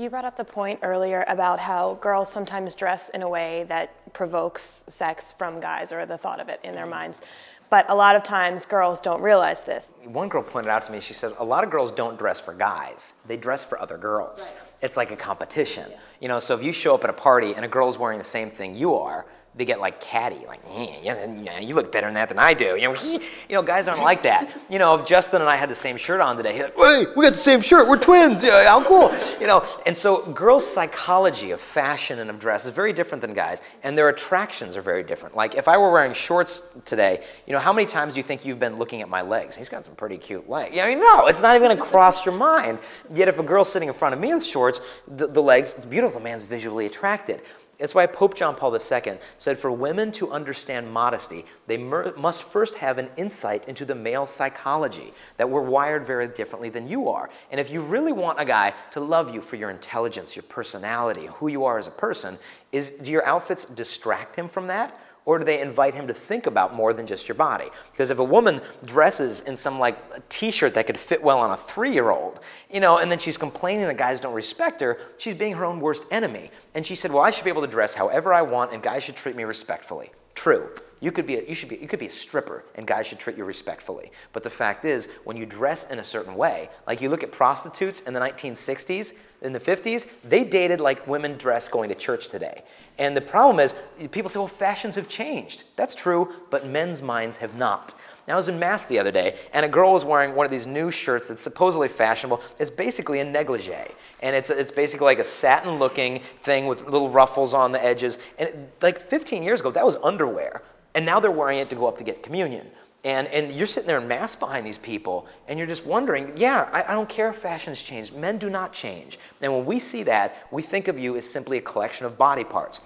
You brought up the point earlier about how girls sometimes dress in a way that provokes sex from guys, or the thought of it in their minds. But a lot of times girls don't realize this. One girl pointed out to me, she said, a lot of girls don't dress for guys. They dress for other girls. Right. It's like a competition. Yeah. You know, so if you show up at a party and a girl's wearing the same thing you are, they get like catty, like, yeah, you look better in that than I do. You know, guys aren't like that. You know, if Justin and I had the same shirt on today, he's like, hey, we got the same shirt, we're twins, yeah, how cool. You know, and so girls' psychology of fashion and of dress is very different than guys, and their attractions are very different. Like if I were wearing shorts today, you know, how many times do you think you've been looking at my legs? He's got some pretty cute legs. I mean, no, it's not even gonna cross your mind. Yet if a girl's sitting in front of me with shorts, the legs, it's beautiful, the man's visually attracted. That's why Pope John Paul II said for women to understand modesty, they must first have an insight into the male psychology, that we're wired very differently than you are. And if you really want a guy to love you for your intelligence, your personality, who you are as a person, do your outfits distract him from that? Or do they invite him to think about more than just your body? Because if a woman dresses in some like a t-shirt that could fit well on a 3-year-old, you know, and then she's complaining that guys don't respect her, she's being her own worst enemy. And she said, well, I should be able to dress however I want and guys should treat me respectfully. True. You could be a stripper and guys should treat you respectfully. But the fact is, when you dress in a certain way, like you look at prostitutes in the 1960s, in the 50s, they dated like women dress going to church today. And the problem is, people say, well, fashions have changed. That's true, but men's minds have not. Now, I was in Mass the other day, and a girl was wearing one of these new shirts that's supposedly fashionable. It's basically a negligee, and it's basically like a satin-looking thing with little ruffles on the edges. And like 15 years ago, that was underwear, and now they're wearing it to go up to get communion. And you're sitting there in Mass behind these people, and you're just wondering, yeah, I don't care if fashion's changed. Men do not change. And when we see that, we think of you as simply a collection of body parts.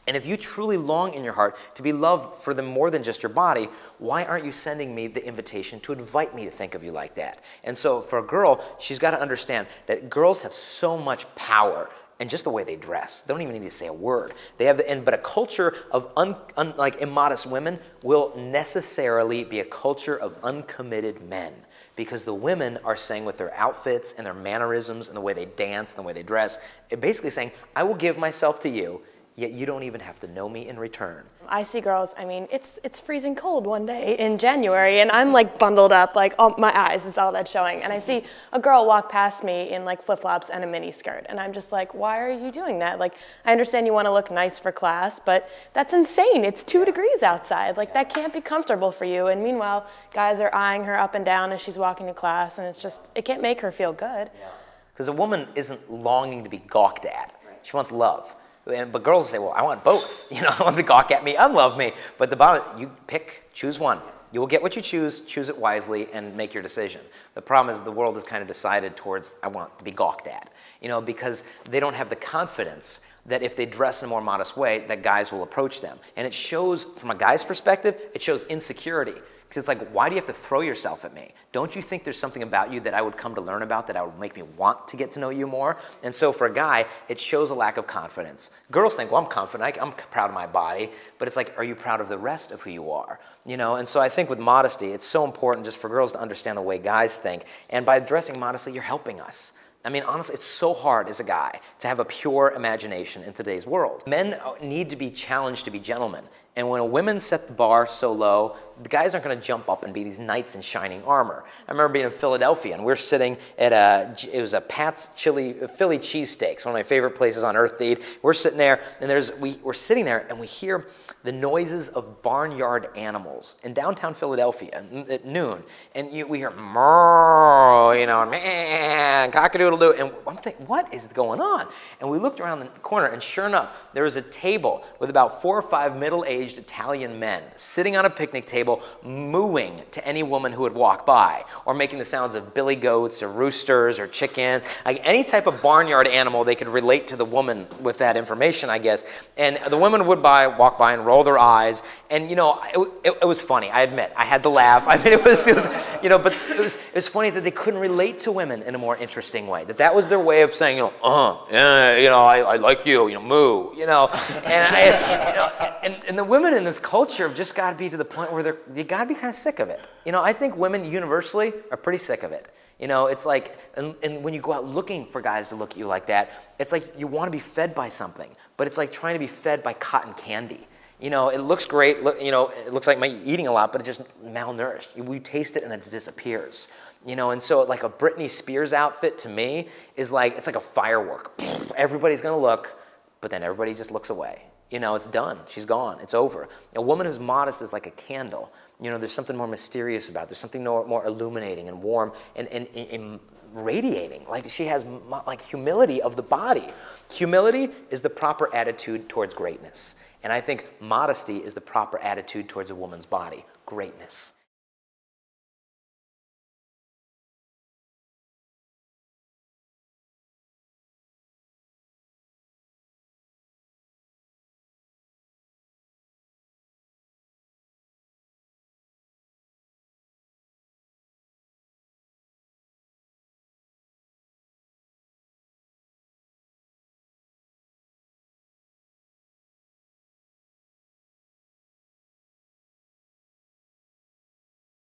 And if you truly long in your heart to be loved for them more than just your body, why aren't you sending me the invitation to invite me to think of you like that? And so for a girl, she's got to understand that girls have so much power in just the way they dress. They don't even need to say a word. They have but a culture of like immodest women will necessarily be a culture of uncommitted men. Because the women are saying with their outfits and their mannerisms and the way they dance and the way they dress, basically saying, I will give myself to you, yet you don't even have to know me in return. I see girls, I mean, it's freezing cold one day in January, and I'm like bundled up, like my eyes is all that's showing. And I see a girl walk past me in like flip-flops and a mini skirt, and I'm just like, why are you doing that? Like, I understand you want to look nice for class, but that's insane. It's 2 degrees outside. Like, that can't be comfortable for you. And meanwhile, guys are eyeing her up and down as she's walking to class, and it's just, it can't make her feel good. Because a woman isn't longing to be gawked at. She wants love. But girls say, well, I want both. You know, I want to gawk at me, unlove me. But the bottom, you pick, choose one. You will get what you choose it wisely, and make your decision. The problem is the world has kind of decided towards, I want to be gawked at. You know, because they don't have the confidence that if they dress in a more modest way, that guys will approach them. And it shows, from a guy's perspective, it shows insecurity. Because it's like, why do you have to throw yourself at me? Don't you think there's something about you that I would come to learn about, that would make me want to get to know you more? And so for a guy, it shows a lack of confidence. Girls think, well, I'm confident, I'm proud of my body, but it's like, are you proud of the rest of who you are? You know, and so I think with modesty, it's so important just for girls to understand the way guys think. And by dressing modestly, you're helping us. I mean, honestly, it's so hard as a guy to have a pure imagination in today's world. Men need to be challenged to be gentlemen. And when women set the bar so low, the guys aren't going to jump up and be these knights in shining armor. I remember being in Philadelphia, and we're sitting at it was a Pat's Philly cheesesteaks, one of my favorite places on earth to eat. We're sitting there, and we're sitting there, and we hear the noises of barnyard animals in downtown Philadelphia at noon. And we hear, moo, you know, man, cock-a-doodle-doo. And I'm thinking, what is going on? And we looked around the corner, and sure enough, there was a table with about 4 or 5 middle-aged Italian men sitting on a picnic table mooing to any woman who would walk by, or making the sounds of billy goats or roosters or chicken, like any type of barnyard animal they could relate to the woman with that information, I guess. And the women would walk by and roll their eyes, and you know, it was funny, I admit. I had to laugh. I mean, it was you know, but it was funny that they couldn't relate to women in a more interesting way, that was their way of saying, you know, yeah, you know, I like you, you know, moo, you know. And the women in this culture have just got to be to the point where you got to be kind of sick of it. You know, I think women universally are pretty sick of it. You know, it's like, and when you go out looking for guys to look at you like that, it's like you want to be fed by something, but it's like trying to be fed by cotton candy. You know, it looks great, you know, it looks like you're eating a lot, but it's just malnourished. We taste it and then it disappears. You know, and so like a Britney Spears outfit to me is like, it's like a firework. Everybody's going to look, but then everybody just looks away. You know, it's done. She's gone. It's over. A woman who's modest is like a candle. You know, there's something more mysterious about it. There's something more illuminating and warm and radiating. Like she has like humility of the body. Humility is the proper attitude towards greatness. And I think modesty is the proper attitude towards a woman's body. Greatness.